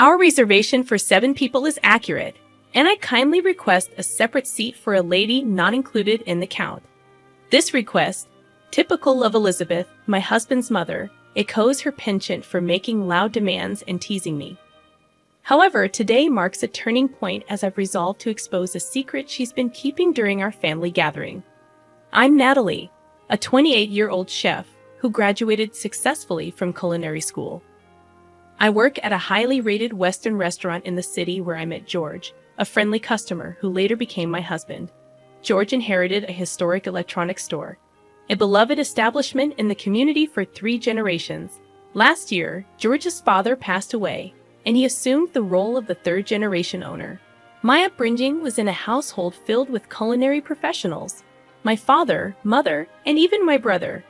Our reservation for 7 people is accurate, and I kindly request a separate seat for a lady not included in the count. This request, typical of Elizabeth, my husband's mother, echoes her penchant for making loud demands and teasing me. However, today marks a turning point as I've resolved to expose a secret she's been keeping during our family gathering. I'm Natalie, a 28-year-old chef who graduated successfully from culinary school. I work at a highly rated Western restaurant in the city where I met George, a friendly customer who later became my husband. George inherited a historic electronics store, a beloved establishment in the community for 3 generations. Last year, George's father passed away, and he assumed the role of the 3rd-generation owner. My upbringing was in a household filled with culinary professionals: my father, mother, and even my brother.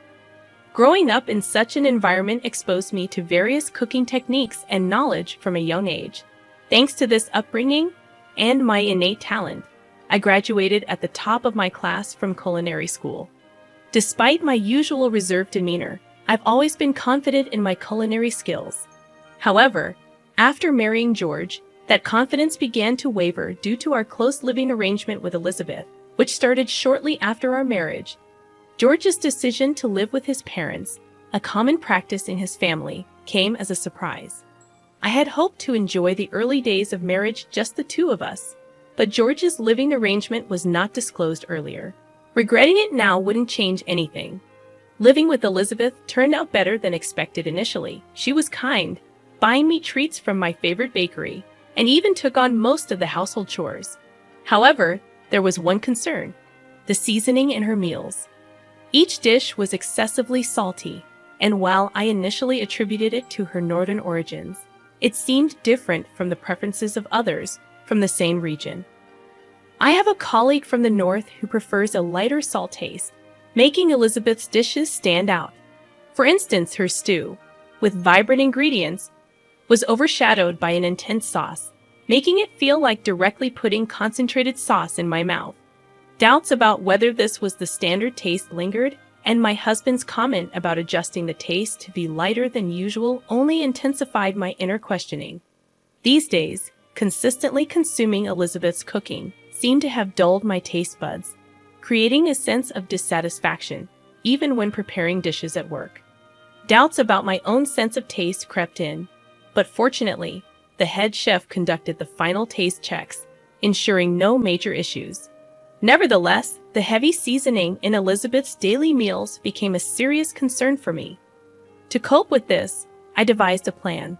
Growing up in such an environment exposed me to various cooking techniques and knowledge from a young age. Thanks to this upbringing and my innate talent, I graduated at the top of my class from culinary school. Despite my usual reserved demeanor, I've always been confident in my culinary skills. However, after marrying George, that confidence began to waver due to our close living arrangement with Elizabeth, which started shortly after our marriage. George's decision to live with his parents, a common practice in his family, came as a surprise. I had hoped to enjoy the early days of marriage just the 2 of us, but George's living arrangement was not disclosed earlier. Regretting it now wouldn't change anything. Living with Elizabeth turned out better than expected initially. She was kind, buying me treats from my favorite bakery, and even took on most of the household chores. However, there was one concern: the seasoning in her meals. Each dish was excessively salty, and while I initially attributed it to her northern origins, it seemed different from the preferences of others from the same region. I have a colleague from the north who prefers a lighter salt taste, making Elizabeth's dishes stand out. For instance, her stew, with vibrant ingredients, was overshadowed by an intense sauce, making it feel like directly putting concentrated sauce in my mouth. Doubts about whether this was the standard taste lingered, and my husband's comment about adjusting the taste to be lighter than usual only intensified my inner questioning. These days, consistently consuming Elizabeth's cooking seemed to have dulled my taste buds, creating a sense of dissatisfaction, even when preparing dishes at work. Doubts about my own sense of taste crept in, but fortunately, the head chef conducted the final taste checks, ensuring no major issues. Nevertheless, the heavy seasoning in Elizabeth's daily meals became a serious concern for me. To cope with this, I devised a plan.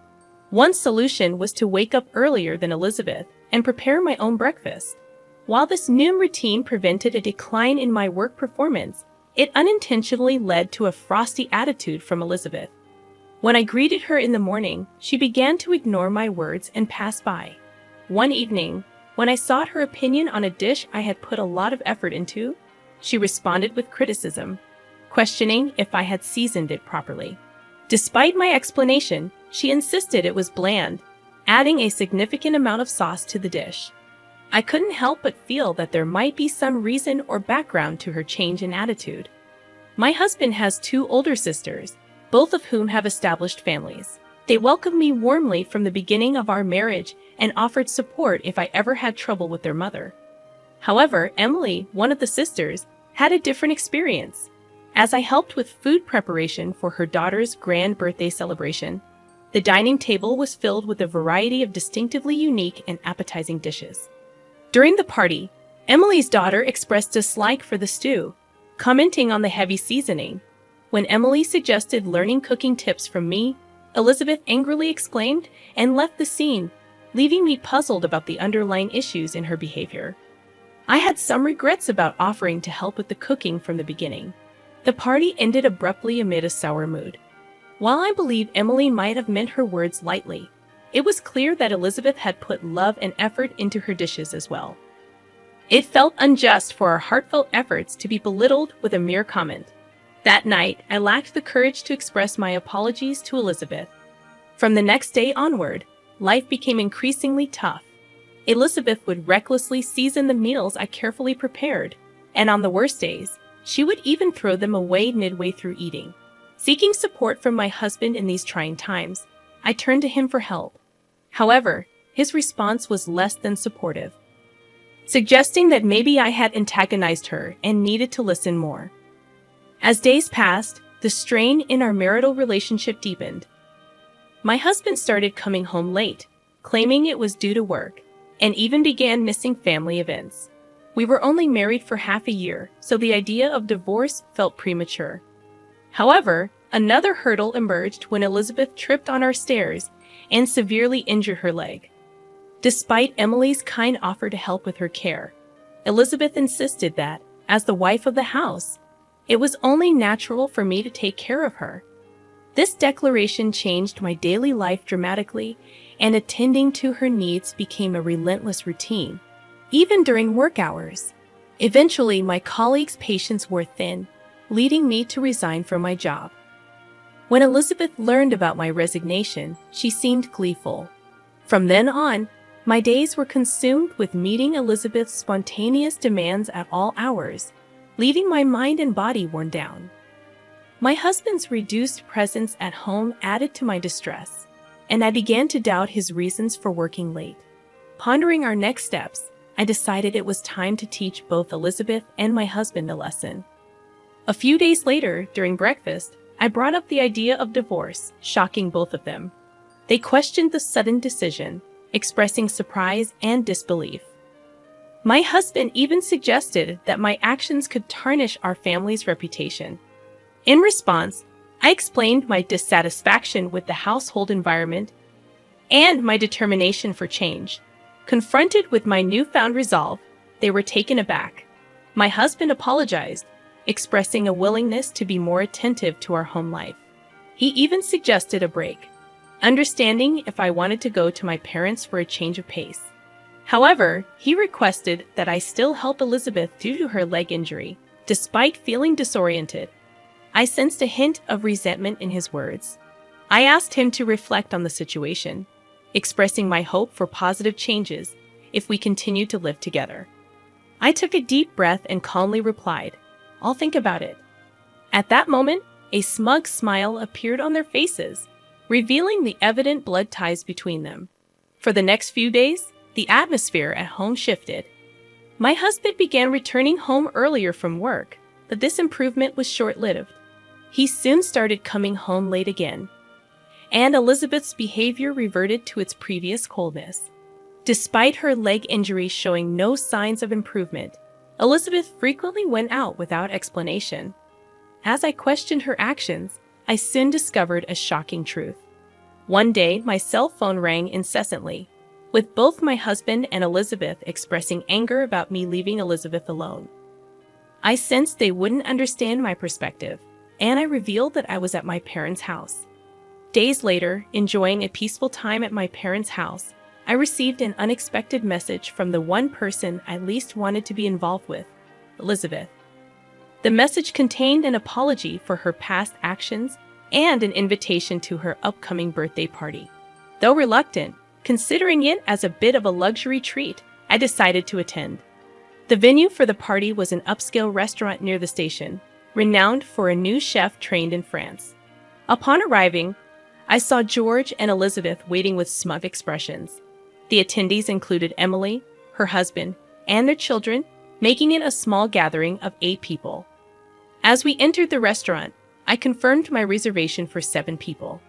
One solution was to wake up earlier than Elizabeth and prepare my own breakfast. While this new routine prevented a decline in my work performance, it unintentionally led to a frosty attitude from Elizabeth. When I greeted her in the morning, she began to ignore my words and pass by. One evening, when I sought her opinion on a dish I had put a lot of effort into, she responded with criticism, questioning if I had seasoned it properly. Despite my explanation, she insisted it was bland, adding a significant amount of sauce to the dish. I couldn't help but feel that there might be some reason or background to her change in attitude. My husband has 2 older sisters, both of whom have established families. They welcomed me warmly from the beginning of our marriage and offered support if I ever had trouble with their mother. However, Emily, one of the sisters, had a different experience. As I helped with food preparation for her daughter's grand birthday celebration, the dining table was filled with a variety of distinctively unique and appetizing dishes. During the party, Emily's daughter expressed dislike for the stew, commenting on the heavy seasoning. When Emily suggested learning cooking tips from me, Elizabeth angrily exclaimed and left the scene, leaving me puzzled about the underlying issues in her behavior. I had some regrets about offering to help with the cooking from the beginning. The party ended abruptly amid a sour mood. While I believe Emily might have meant her words lightly, it was clear that Elizabeth had put love and effort into her dishes as well. It felt unjust for our heartfelt efforts to be belittled with a mere comment. That night, I lacked the courage to express my apologies to Elizabeth. From the next day onward, life became increasingly tough. Elizabeth would recklessly season the meals I carefully prepared, and on the worst days, she would even throw them away midway through eating. Seeking support from my husband in these trying times, I turned to him for help. However, his response was less than supportive, suggesting that maybe I had antagonized her and needed to listen more. As days passed, the strain in our marital relationship deepened. My husband started coming home late, claiming it was due to work, and even began missing family events. We were only married for half a year, so the idea of divorce felt premature. However, another hurdle emerged when Elizabeth tripped on our stairs and severely injured her leg. Despite Emily's kind offer to help with her care, Elizabeth insisted that, as the wife of the house, it was only natural for me to take care of her. This declaration changed my daily life dramatically, and attending to her needs became a relentless routine, even during work hours. Eventually, my colleagues' patience wore thin, leading me to resign from my job. When Elizabeth learned about my resignation, she seemed gleeful. From then on, my days were consumed with meeting Elizabeth's spontaneous demands at all hours, leaving my mind and body worn down. My husband's reduced presence at home added to my distress, and I began to doubt his reasons for working late. Pondering our next steps, I decided it was time to teach both Elizabeth and my husband a lesson. A few days later, during breakfast, I brought up the idea of divorce, shocking both of them. They questioned the sudden decision, expressing surprise and disbelief. My husband even suggested that my actions could tarnish our family's reputation. In response, I explained my dissatisfaction with the household environment and my determination for change. Confronted with my newfound resolve, they were taken aback. My husband apologized, expressing a willingness to be more attentive to our home life. He even suggested a break, understanding if I wanted to go to my parents for a change of pace. However, he requested that I still help Elizabeth due to her leg injury, despite feeling disoriented. I sensed a hint of resentment in his words. I asked him to reflect on the situation, expressing my hope for positive changes if we continue to live together. I took a deep breath and calmly replied, "I'll think about it." At that moment, a smug smile appeared on their faces, revealing the evident blood ties between them. For the next few days, the atmosphere at home shifted. My husband began returning home earlier from work, but this improvement was short-lived. He soon started coming home late again, and Elizabeth's behavior reverted to its previous coldness. Despite her leg injury showing no signs of improvement, Elizabeth frequently went out without explanation. As I questioned her actions, I soon discovered a shocking truth. One day, my cell phone rang incessantly, with both my husband and Elizabeth expressing anger about me leaving Elizabeth alone. I sensed they wouldn't understand my perspective, and I revealed that I was at my parents' house. Days later, enjoying a peaceful time at my parents' house, I received an unexpected message from the one person I least wanted to be involved with, Elizabeth. The message contained an apology for her past actions and an invitation to her upcoming birthday party. Though reluctant, considering it as a bit of a luxury treat, I decided to attend. The venue for the party was an upscale restaurant near the station, renowned for a new chef trained in France. Upon arriving, I saw George and Elizabeth waiting with smug expressions. The attendees included Emily, her husband, and their children, making it a small gathering of 8 people. As we entered the restaurant, I confirmed my reservation for 7 people.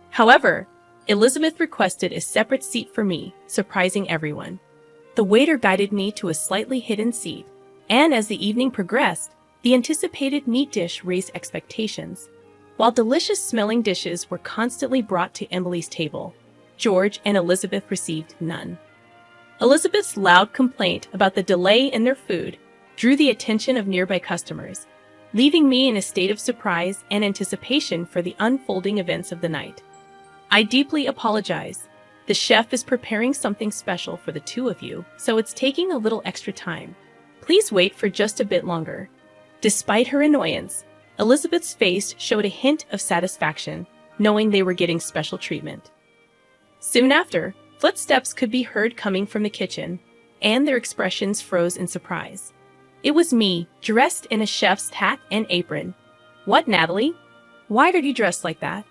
However, Elizabeth requested a separate seat for me, surprising everyone. The waiter guided me to a slightly hidden seat, and as the evening progressed, the anticipated meat dish raised expectations. While delicious-smelling dishes were constantly brought to Emily's table, George and Elizabeth received none. Elizabeth's loud complaint about the delay in their food drew the attention of nearby customers, leaving me in a state of surprise and anticipation for the unfolding events of the night. I deeply apologize. The chef is preparing something special for the 2 of you, so it's taking a little extra time. Please wait for just a bit longer. Despite her annoyance, Elizabeth's face showed a hint of satisfaction, knowing they were getting special treatment. Soon after, footsteps could be heard coming from the kitchen, and their expressions froze in surprise. It was me, dressed in a chef's hat and apron. "What, Natalie? Why are you dressed like that?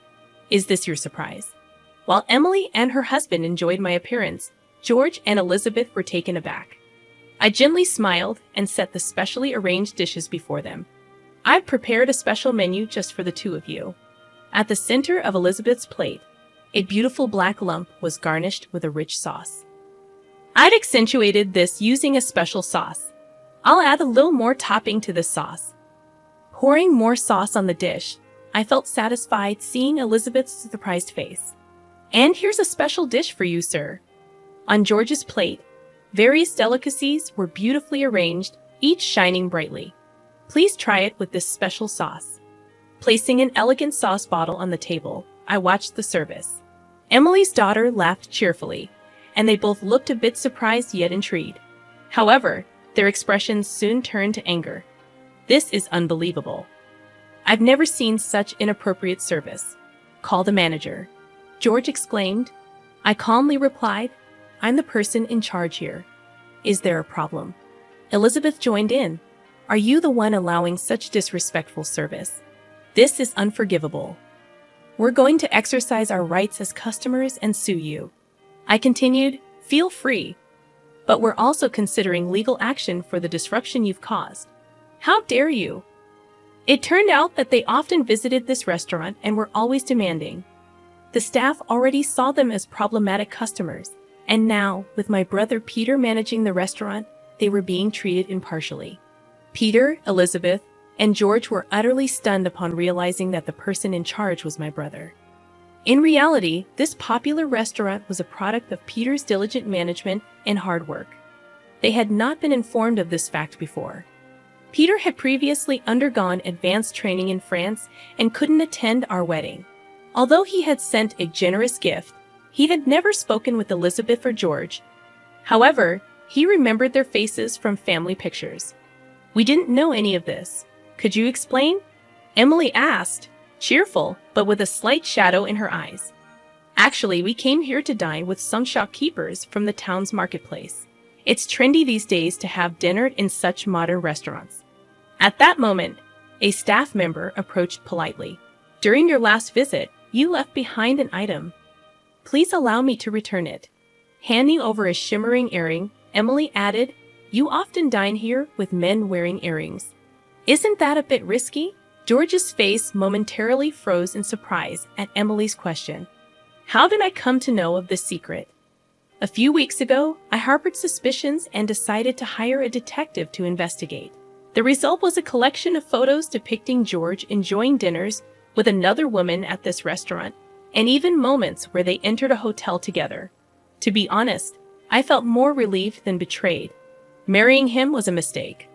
Is this your surprise?" While Emily and her husband enjoyed my appearance, George and Elizabeth were taken aback. I gently smiled and set the specially arranged dishes before them. I've prepared a special menu just for the two of you. At the center of Elizabeth's plate, a beautiful black lump was garnished with a rich sauce. I'd accentuated this using a special sauce. I'll add a little more topping to this sauce. Pouring more sauce on the dish, I felt satisfied seeing Elizabeth's surprised face. And here's a special dish for you, sir. On George's plate, various delicacies were beautifully arranged, each shining brightly. Please try it with this special sauce. Placing an elegant sauce bottle on the table, I watched the service. Emily's daughter laughed cheerfully, and they both looked a bit surprised yet intrigued. However, their expressions soon turned to anger. This is unbelievable. I've never seen such inappropriate service. Call the manager. George exclaimed. I calmly replied, I'm the person in charge here. Is there a problem? Elizabeth joined in. Are you the one allowing such disrespectful service? This is unforgivable. We're going to exercise our rights as customers and sue you. I continued, feel free. But we're also considering legal action for the disruption you've caused. How dare you? It turned out that they often visited this restaurant and were always demanding. The staff already saw them as problematic customers, and now, with my brother Peter managing the restaurant, they were being treated impartially. Peter, Elizabeth, and George were utterly stunned upon realizing that the person in charge was my brother. In reality, this popular restaurant was a product of Peter's diligent management and hard work. They had not been informed of this fact before. Peter had previously undergone advanced training in France and couldn't attend our wedding. Although he had sent a generous gift, he had never spoken with Elizabeth or George. However, he remembered their faces from family pictures. We didn't know any of this. Could you explain? Emily asked, cheerful, but with a slight shadow in her eyes. Actually, we came here to dine with some shopkeepers from the town's marketplace. It's trendy these days to have dinner in such modern restaurants. At that moment, a staff member approached politely. During your last visit, you left behind an item. Please allow me to return it. Handing over a shimmering earring, Emily added, you often dine here with men wearing earrings. Isn't that a bit risky? George's face momentarily froze in surprise at Emily's question. How did I come to know of this secret? A few weeks ago, I harbored suspicions and decided to hire a detective to investigate. The result was a collection of photos depicting George enjoying dinners with another woman at this restaurant, and even moments where they entered a hotel together. To be honest, I felt more relieved than betrayed. Marrying him was a mistake.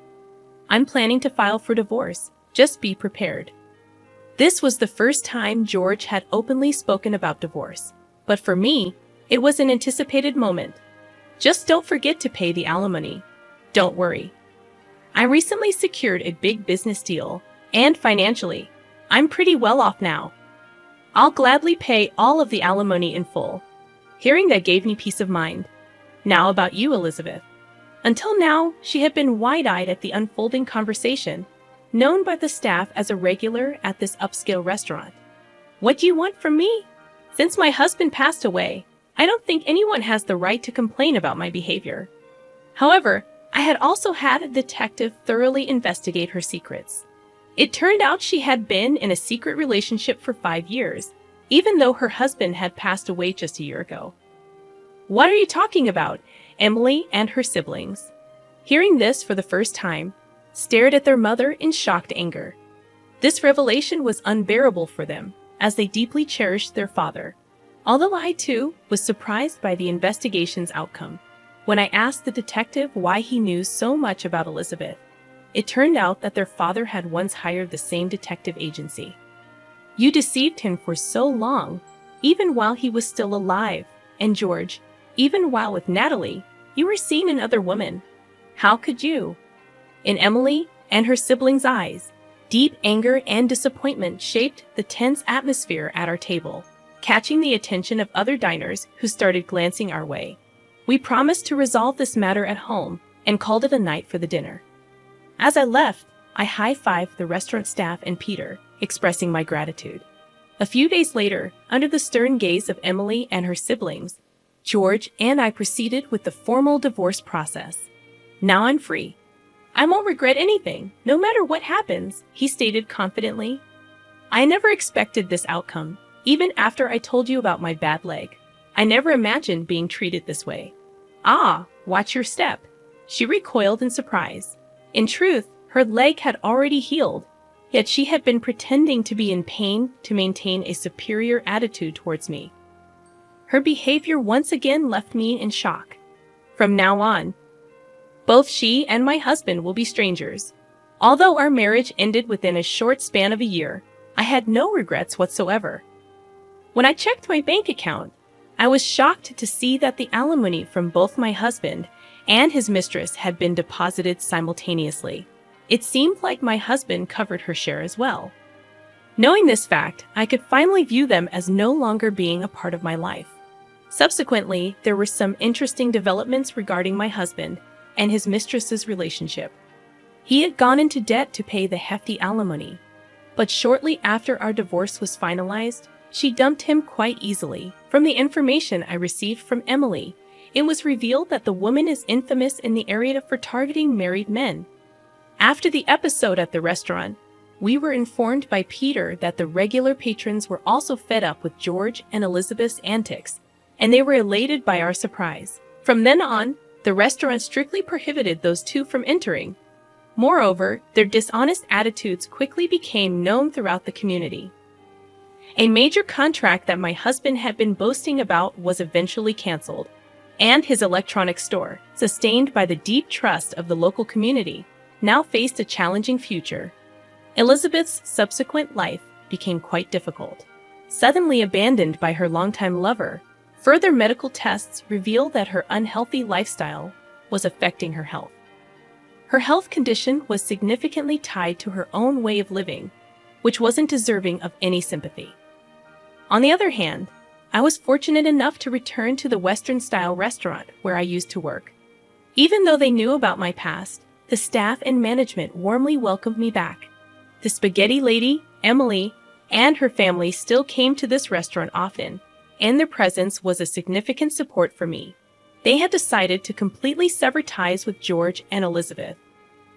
I'm planning to file for divorce. Just be prepared. This was the first time George had openly spoken about divorce. But for me, it was an anticipated moment. Just don't forget to pay the alimony. Don't worry. I recently secured a big business deal, and financially, I'm pretty well off now. I'll gladly pay all of the alimony in full. Hearing that gave me peace of mind. Now about you, Elizabeth. Until now, she had been wide-eyed at the unfolding conversation, known by the staff as a regular at this upscale restaurant. What do you want from me? Since my husband passed away, I don't think anyone has the right to complain about my behavior. However, I had also had a detective thoroughly investigate her secrets. It turned out she had been in a secret relationship for 5 years, even though her husband had passed away just a year ago. What are you talking about? Emily and her siblings, hearing this for the first time, stared at their mother in shocked anger. This revelation was unbearable for them, as they deeply cherished their father. Although I, too, was surprised by the investigation's outcome. When I asked the detective why he knew so much about Elizabeth, it turned out that their father had once hired the same detective agency. You deceived him for so long, even while he was still alive, and George, even while with Natalie, you were seeing another woman. How could you? In Emily and her siblings' eyes, deep anger and disappointment shaped the tense atmosphere at our table, catching the attention of other diners who started glancing our way. We promised to resolve this matter at home and called it a night for the dinner. As I left, I high-fived the restaurant staff and Peter, expressing my gratitude. A few days later, under the stern gaze of Emily and her siblings, George and I proceeded with the formal divorce process. Now I'm free. I won't regret anything, no matter what happens, he stated confidently. I never expected this outcome, even after I told you about my bad leg. I never imagined being treated this way. Ah, watch your step. She recoiled in surprise. In truth, her leg had already healed, yet she had been pretending to be in pain to maintain a superior attitude towards me. Her behavior once again left me in shock. From now on, both she and my husband will be strangers. Although our marriage ended within a short span of a year, I had no regrets whatsoever. When I checked my bank account, I was shocked to see that the alimony from both my husband and his mistress had been deposited simultaneously. It seemed like my husband covered her share as well. Knowing this fact, I could finally view them as no longer being a part of my life. Subsequently, there were some interesting developments regarding my husband and his mistress's relationship. He had gone into debt to pay the hefty alimony, but shortly after our divorce was finalized, she dumped him quite easily. From the information I received from Emily, it was revealed that the woman is infamous in the area for targeting married men. After the episode at the restaurant, we were informed by Peter that the regular patrons were also fed up with George and Elizabeth's antics, and they were elated by our surprise. From then on, the restaurant strictly prohibited those two from entering. Moreover, their dishonest attitudes quickly became known throughout the community. A major contract that my husband had been boasting about was eventually canceled, and his electronics store, sustained by the deep trust of the local community, now faced a challenging future. Elizabeth's subsequent life became quite difficult. Suddenly abandoned by her longtime lover, further medical tests revealed that her unhealthy lifestyle was affecting her health. Her health condition was significantly tied to her own way of living, which wasn't deserving of any sympathy. On the other hand, I was fortunate enough to return to the Western-style restaurant where I used to work. Even though they knew about my past, the staff and management warmly welcomed me back. The spaghetti lady, Emily, and her family still came to this restaurant often, and their presence was a significant support for me. They had decided to completely sever ties with George and Elizabeth.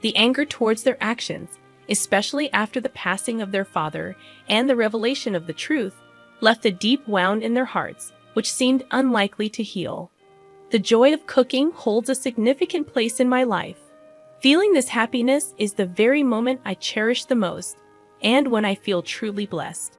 The anger towards their actions, especially after the passing of their father and the revelation of the truth, left a deep wound in their hearts, which seemed unlikely to heal. The joy of cooking holds a significant place in my life. Feeling this happiness is the very moment I cherish the most, and when I feel truly blessed.